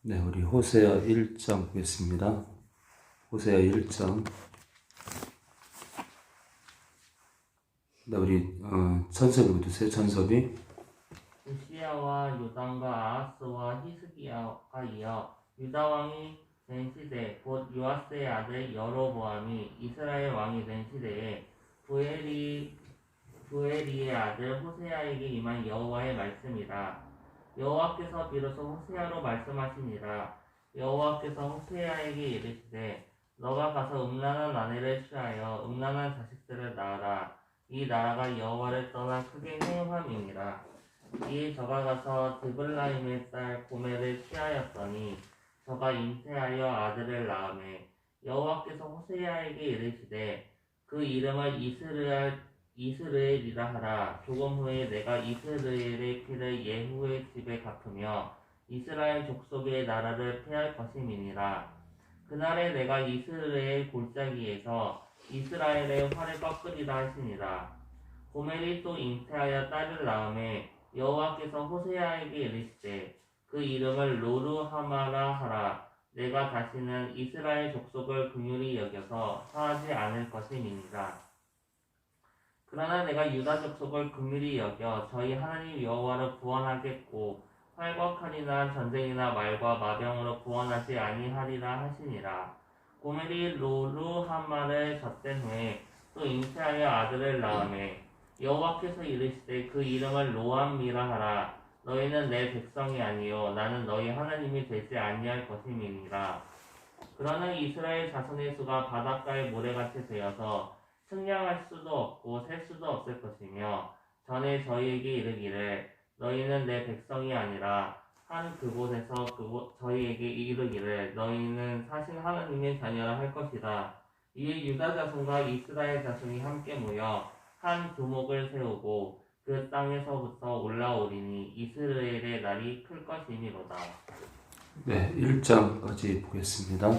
네, 우리 호세아 1장 보겠습니다. 호세아 1장. 네, 우리 천섭이 보세요. 천섭이. 우시야와 요담과 아하스와 히스기야가 이어 유다 왕이 된 시대 곧 요아스의 아들 여로보암이 이스라엘 왕이 된 시대에 부엘이의 아들 호세아에게 임한 여호와의 말씀이다. 여호와께서 비로소 호세아로 말씀하시니라. 여호와께서 호세아에게 이르시되 너가 가서 음란한 아내를 취하여 음란한 자식들을 낳아라. 이 나라가 여호와를 떠나 크게 행함이니라. 이에 저가 가서 드블라임의 딸 고멜을 취하였더니 저가 잉태하여 아들을 낳으매 여호와께서 호세아에게 이르시되 그 이름을 이스르엘이라 하라. 조금 후에 내가 이스라엘의 피를 예후의 집에 갚으며 이스라엘 족속의 나라를 폐할 것임이니라. 그날에 내가 이스라엘 골짜기에서 이스라엘의 활을 꺾으리라 하시니라. 고멜이 또 잉태하여 딸을 낳으매 여호와께서 호세아에게 이르시되 그 이름을 로르하마라 하라. 내가 다시는 이스라엘 족속을 긍휼히 여겨서 사하지 않을 것임이니라. 그러나 내가 유다 족속을 긍휼히 여겨 저희 하나님 여호와를 구원하겠고 활과 칼이나 전쟁이나 말과 마병으로 구원하지 아니하리라 하시니라. 고멜이 로르하마를 젖된 후에 또 잉태하여 아들을 낳으매 여호와께서 이르시되 그 이름을 로암미라 하라. 너희는 내 백성이 아니요 나는 너희 하나님이 되지 아니할 것임이니라. 그러나 이스라엘 자손의 수가 바닷가의 모래같이 되어서 측량할 수도 없고 셀 수도 없을 것이며 전에 저희에게 이르기를 너희는 내 백성이 아니라 한 그곳에서 저희에게 이르기를 너희는 사실 하나님의 자녀라 할 것이다. 이에 유다 자손과 이스라엘 자손이 함께 모여 한 두목을 세우고 그 땅에서부터 올라오리니 이스라엘의 날이 클 것이니로다. 네, 1장까지 보겠습니다.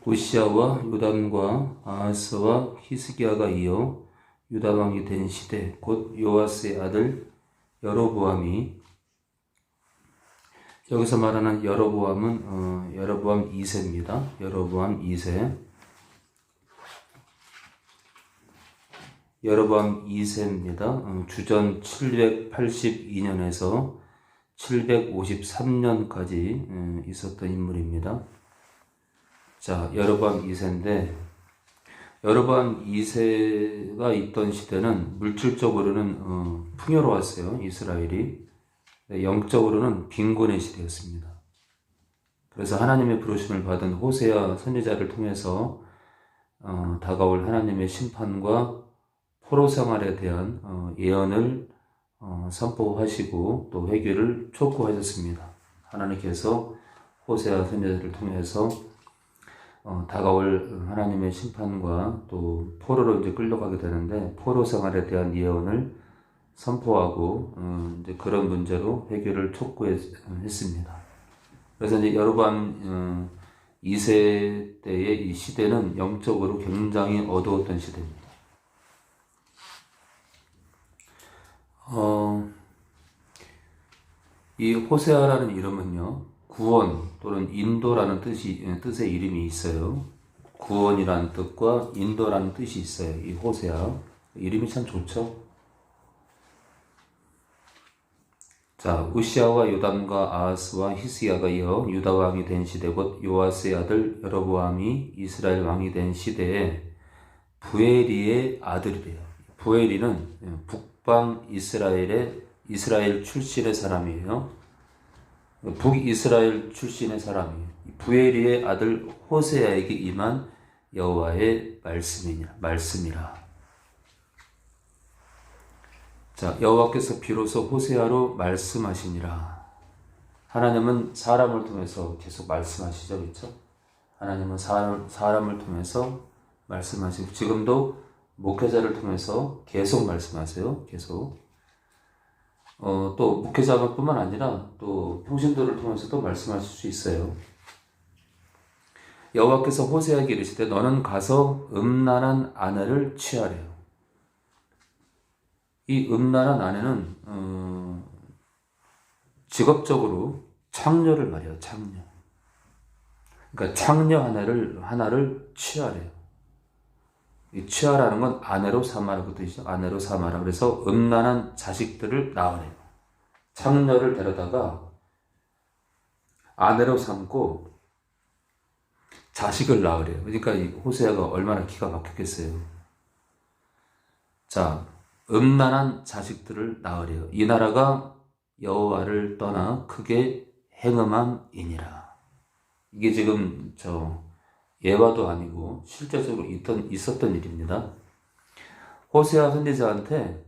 우시야와 요담과 아하스와 히스기야가 이어 유다 왕이 된 시대 곧 요아스의 아들 여로보암이, 여기서 말하는 여로보암은 여로보암 2세입니다. 여로보암 2세. 여로보암 2세입니다. 주전 782년에서 753년까지 있었던 인물입니다. 자, 여로보암 2세인데, 여로보암 2세가 있던 시대는 물질적으로는 풍요로웠어요. 이스라엘이. 영적으로는 빈곤의 시대였습니다. 그래서 하나님의 부르심을 받은 호세아 선지자를 통해서 다가올 하나님의 심판과 포로 생활에 대한 예언을 선포하시고 또 회개를 촉구하셨습니다. 하나님께서 호세아 선지자를 통해서 다가올 하나님의 심판과 또 포로로 이제 끌려가게 되는데 포로 생활에 대한 예언을 선포하고 이제 그런 문제로 회개를 촉구했습니다. 그래서 이제 여로보암 2세 때의 이 시대는 영적으로 굉장히 어두웠던 시대입니다. 이 호세아라는 이름은요, 구원 또는 인도라는 뜻의 이름이 있어요. 구원이라는 뜻과 인도라는 뜻이 있어요. 이 호세아. 이름이 참 좋죠? 자, 우시야와 요담과 아하스와 히스기야가 이어 유다 왕이 된 시대 곧 요아스의 아들 여로보암이 이스라엘 왕이 된 시대에 부엘이의 아들이래요. 부엘이는 북방 이스라엘 출신의 사람이에요. 북이스라엘 출신의 사람이에요. 부엘이의 아들 호세아에게 임한 여호와의 말씀이라. 자, 여호와께서 비로소 호세아로 말씀하시니라. 하나님은 사람을 통해서 계속 말씀하시죠, 그렇죠? 하나님은 사람을 통해서 말씀하시고 지금도 목회자를 통해서 계속 말씀하세요. 계속. 또 목회자뿐만 아니라 또 평신도를 통해서도 말씀하실 수 있어요. 여호와께서 호세아에게 이르시되 너는 가서 음란한 아내를 취하래요. 이 음란한 아내는 직업적으로 창녀를 말해요. 창녀. 그러니까 창녀 하나를 취하래요. 이 취하라는 건 아내로 삼아라고 뜻이죠. 아내로 삼아라. 그래서 음란한 자식들을 낳으래요. 창녀를 데려다가 아내로 삼고 자식을 낳으래요. 그러니까 이 호세아가 얼마나 기가 막혔겠어요. 자, 음란한 자식들을 낳으래요. 이 나라가 여호와를 떠나 크게 행음함이니라. 이게 지금 예화도 아니고 실제적으로 있었던 일입니다. 호세아 선지자한테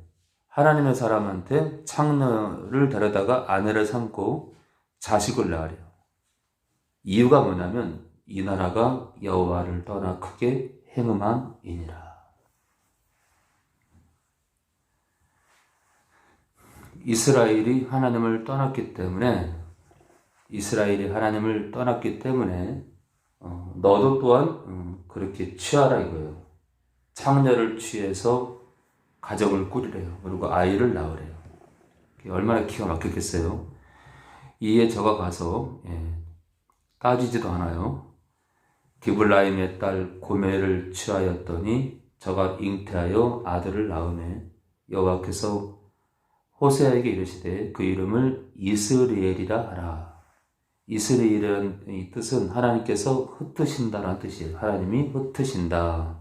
하나님의 사람한테 창녀를 데려다가 아내를 삼고 자식을 낳으래요. 이유가 뭐냐면 이 나라가 여호와를 떠나 크게 행음함이니라. 이스라엘이 하나님을 떠났기 때문에 너도 또한 그렇게 취하라 이거예요. 창녀를 취해서 가정을 꾸리래요. 그리고 아이를 낳으래요. 얼마나 기가 막혔겠어요. 이에 저가 가서 따지지도 않아요. 디블라임의 딸 고멜을 취하였더니 저가 잉태하여 아들을 낳으매 여호와께서 호세아에게 이르시되 그 이름을 이스라엘이라 하라. 이스라엘이라는 이 뜻은 하나님께서 흩으신다라는 뜻이에요. 하나님이 흩으신다.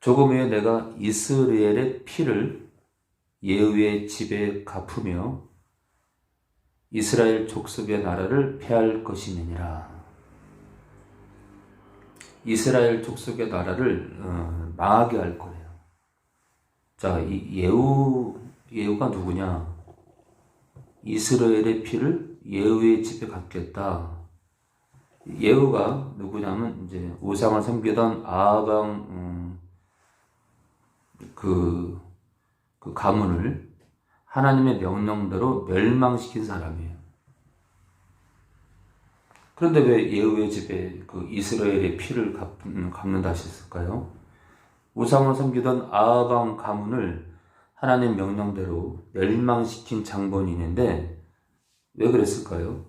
조금 후에 내가 이스라엘의 피를 예후의 집에 갚으며 이스라엘 족속의 나라를 폐할 것이니라. 이스라엘 족속의 나라를 망하게 할 거예요. 자, 이 예후가 누구냐? 이스라엘의 피를 예후의 집에 갚겠다. 예후가 누구냐면 이제 우상을 섬기던 아합 그 가문을 하나님의 명령대로 멸망시킨 사람이에요. 그런데 왜 예후의 집에 그 이스라엘의 피를 갚는다 하셨을까요? 우상을 섬기던 아합 왕 가문을 하나님 명령대로 멸망시킨 장본인인데 왜 그랬을까요?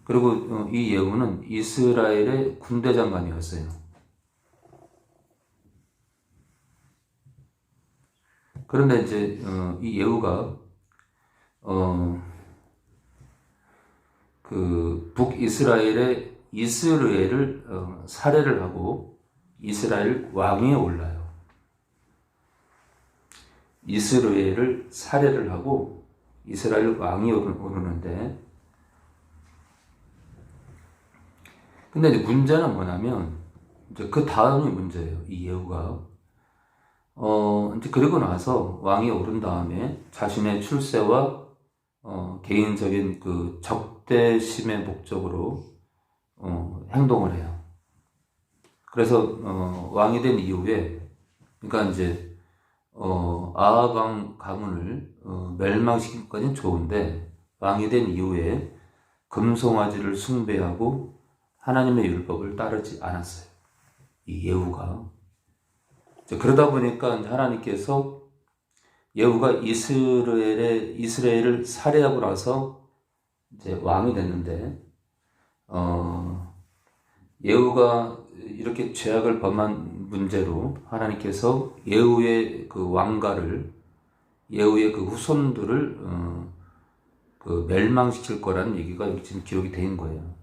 그리고 이 예후는 이스라엘의 군대 장관이었어요. 그런데 이제 이 예후가 그 북이스라엘의 이스라엘을 살해를 하고 이스라엘 왕위에 올라요. 이스라엘을 살해를 하고 이스라엘 왕이 오르는데, 근데 이제 문제는 뭐냐면 이제 그 다음이 문제예요. 이 예후가 이제 그리고 나서 왕이 오른 다음에 자신의 출세와 개인적인 그 적대심의 목적으로 행동을 해요. 그래서 왕이 된 이후에, 그러니까 이제 아합 왕 가문을 멸망시킨 것까지는 좋은데 왕이 된 이후에 금송아지를 숭배하고 하나님의 율법을 따르지 않았어요. 이 예후가. 그러다 보니까 하나님께서 예후가 이스라엘을 살해하고 나서 이제 왕이 됐는데, 예후가 이렇게 죄악을 범한 문제로 하나님께서 예후의 그 왕가를, 예후의 그 후손들을 그 멸망시킬 거라는 얘기가 지금 기록이 된 거예요.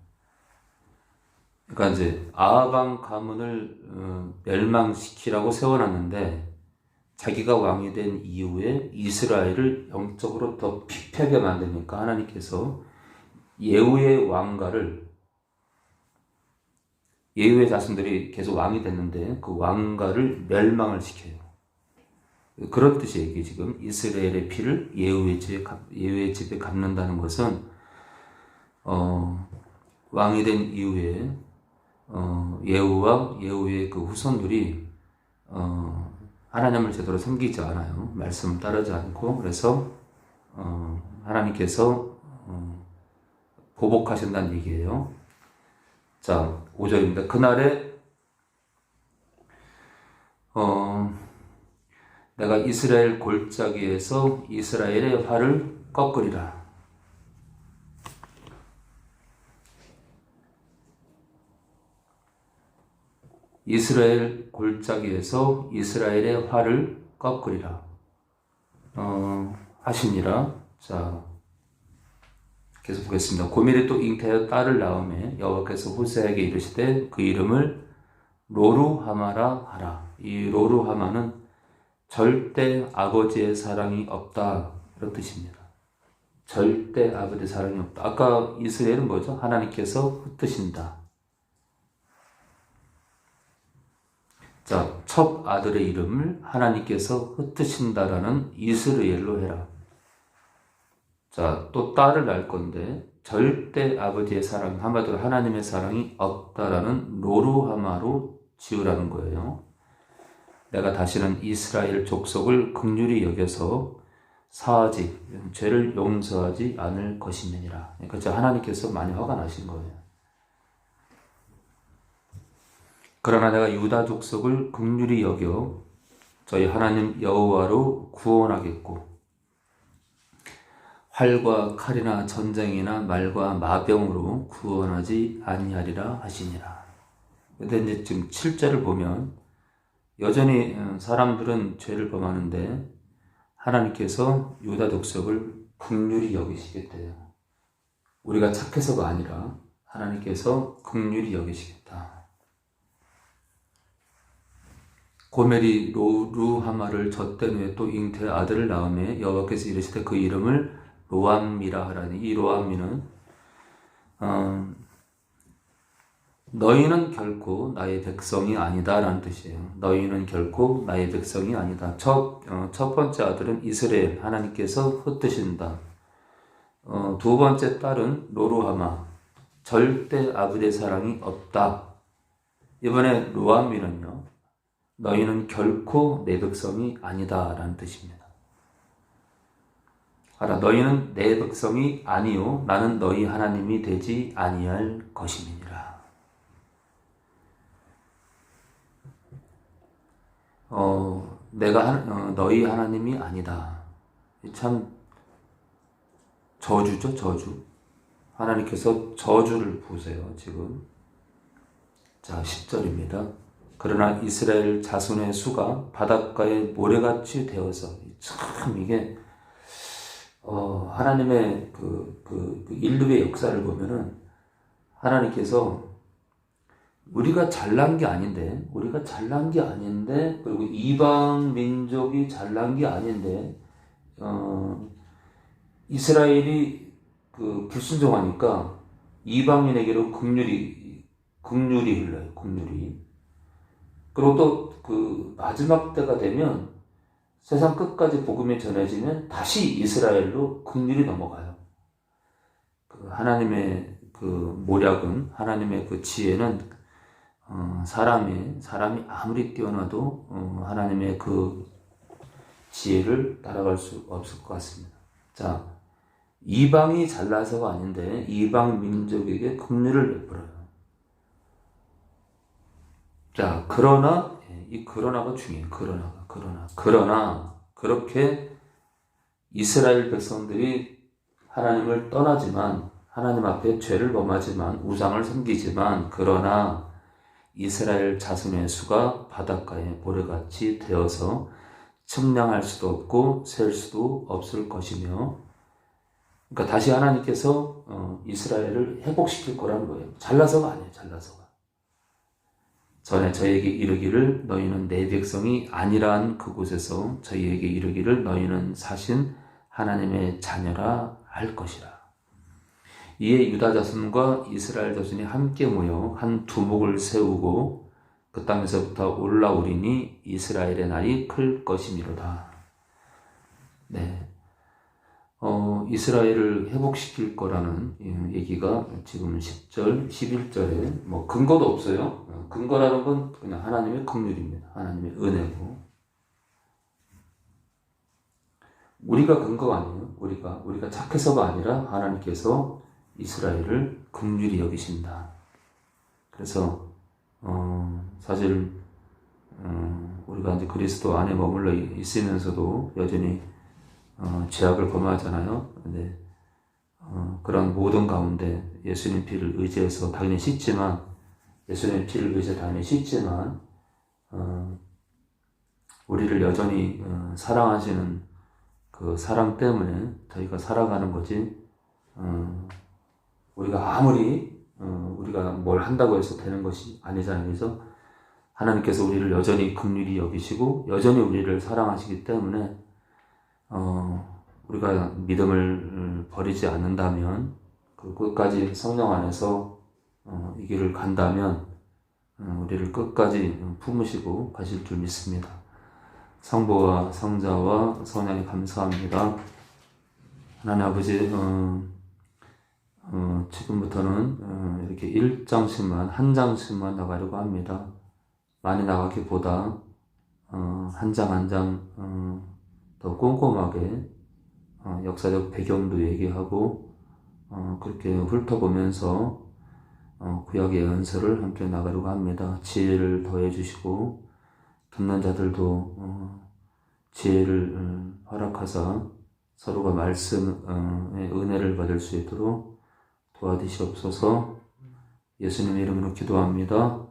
그러니까 이제 아합 왕 가문을 멸망시키라고 세워놨는데 자기가 왕이 된 이후에 이스라엘을 영적으로 더 피폐하게 만드니까 하나님께서 예후의 왕가를, 예후의 자손들이 계속 왕이 됐는데 그 왕가를 멸망을 시켜요. 그런 뜻이에요. 이게 지금 이스라엘의 피를 예후의 집에 갚는다는 것은 왕이 된 이후에 예후와 예후의 그 후손들이 하나님을 제대로 섬기지 않아요. 말씀을 따르지 않고. 그래서 하나님께서 보복하신다는 얘기예요. 자, 5절입니다. 그날에 내가 이스라엘 골짜기에서 이스라엘의 활을 꺾으리라. 이스라엘 골짜기에서 이스라엘의 화를 꺾으리라 하시니라. 자, 계속 보겠습니다. 고멜이 또 잉태하여 딸을 낳음에 여호와께서 호세아에게 이르시되 그 이름을 로루하마라 하라. 이 로루하마는 절대 아버지의 사랑이 없다, 이런 뜻입니다. 절대 아버지의 사랑이 없다. 아까 이스라엘은 뭐죠? 하나님께서 흩으신다. 자, 첫 아들의 이름을 하나님께서 흩으신다라는 이스라엘로 해라. 자, 또 딸을 낳을 건데 절대 아버지의 사랑, 한마디로 하나님의 사랑이 없다라는 로루하마로 지으라는 거예요. 내가 다시는 이스라엘 족속을 긍휼히 여겨서 사하지, 죄를 용서하지 않을 것임이니라. 그러니까 하나님께서 많이 화가 나신 거예요. 그러나 내가 유다 족속을 긍휼히 여겨 저희 하나님 여호와로 구원하겠고 활과 칼이나 전쟁이나 말과 마병으로 구원하지 아니하리라 하시니라. 근데 이제 지금 7절을 보면 여전히 사람들은 죄를 범하는데 하나님께서 유다 족속을 긍휼히 여기시겠대요. 우리가 착해서가 아니라 하나님께서 긍휼히 여기시겠다. 고멜이 로루하마를 젖된 후에 또 잉태의 아들을 낳음에 여호와께서 이르시되 그 이름을 로암미라 하라니. 이 로암미는 너희는 결코 나의 백성이 아니다 라는 뜻이에요. 너희는 결코 나의 백성이 아니다. 첫 번째 아들은 이스라엘, 하나님께서 흩으신다. 두 번째 딸은 로루하마, 절대 아버지의 사랑이 없다. 이번에 로암미는요, 너희는 결코 내 백성이 아니다 라는 뜻입니다. 알아, 너희는 내 백성이 아니요 나는 너희 하나님이 되지 아니할 것임이니라. 내가 너희 하나님이 아니다. 참 저주죠, 저주. 하나님께서 저주를 보세요, 지금. 자, 10절입니다. 그러나 이스라엘 자손의 수가 바닷가에 모래같이 되어서, 참 이게 하나님의 그 인류의 역사를 보면은 하나님께서 우리가 잘난 게 아닌데, 그리고 이방 민족이 잘난 게 아닌데, 이스라엘이 불순종하니까 이방인에게로 긍휼이 흘러요, 긍휼이. 그리고 또 마지막 때가 되면 세상 끝까지 복음이 전해지면 다시 이스라엘로 긍휼이 넘어가요. 하나님의 모략은, 하나님의 지혜는 사람이 아무리 뛰어나도 하나님의 지혜를 따라갈 수 없을 것 같습니다. 자, 이방이 잘나서가 아닌데 이방 민족에게 긍휼을 베풀어요. 자, 그러나 이 그러나가 중요해요. 그러나 그렇게 이스라엘 백성들이 하나님을 떠나지만, 하나님 앞에 죄를 범하지만, 우상을 섬기지만, 그러나 이스라엘 자손의 수가 바닷가에 모래같이 되어서 측량할 수도 없고 셀 수도 없을 것이며, 그러니까 다시 하나님께서 이스라엘을 회복시킬 거라는 거예요. 잘나서가 아니에요, 잘나서가. 전에 저희에게 이르기를 너희는 내 백성이 아니란 그곳에서 저희에게 이르기를 너희는 사신 하나님의 자녀라 할 것이라. 이에 유다 자손과 이스라엘 자손이 함께 모여 한 두목을 세우고 그 땅에서부터 올라오리니 이스라엘의 날이 클 것이미로다. 네, 이스라엘을 회복시킬 거라는 얘기가 지금 10절, 11절에 근거도 없어요. 근거라는 건 그냥 하나님의 긍휼입니다. 하나님의 은혜고. 우리가 근거가 아니에요. 우리가 착해서가 아니라 하나님께서 이스라엘을 긍휼히 여기신다. 그래서 사실 우리가 이제 그리스도 안에 머물러 있으면서도 여전히 죄악을 범하잖아요. 근데 그런 모든 가운데 예수님 피를 의지해서 당연히 씻지만 예수님 피를 위해서 당연히 쉽지만 우리를 여전히 사랑하시는 그 사랑 때문에 저희가 살아가는 거지. 우리가 아무리 우리가 뭘 한다고 해서 되는 것이 아니잖아요. 그래서 하나님께서 우리를 여전히 긍휼히 여기시고 여전히 우리를 사랑하시기 때문에 우리가 믿음을 버리지 않는다면 그 끝까지 성령 안에서 이 길을 간다면 우리를 끝까지 품으시고 가실 줄 믿습니다. 성부와 성자와 성령에 감사합니다. 하나님 아버지, 지금부터는 이렇게 1장씩만, 한 장씩만 나가려고 합니다. 많이 나가기보다 한 장 한 장 더 꼼꼼하게 역사적 배경도 얘기하고 그렇게 훑어보면서 구약의 연설을 함께 나가려고 합니다. 지혜를 더해 주시고 듣는 자들도 지혜를 허락하사 서로가 말씀의 은혜를 받을 수 있도록 도와주시옵소서. 예수님의 이름으로 기도합니다.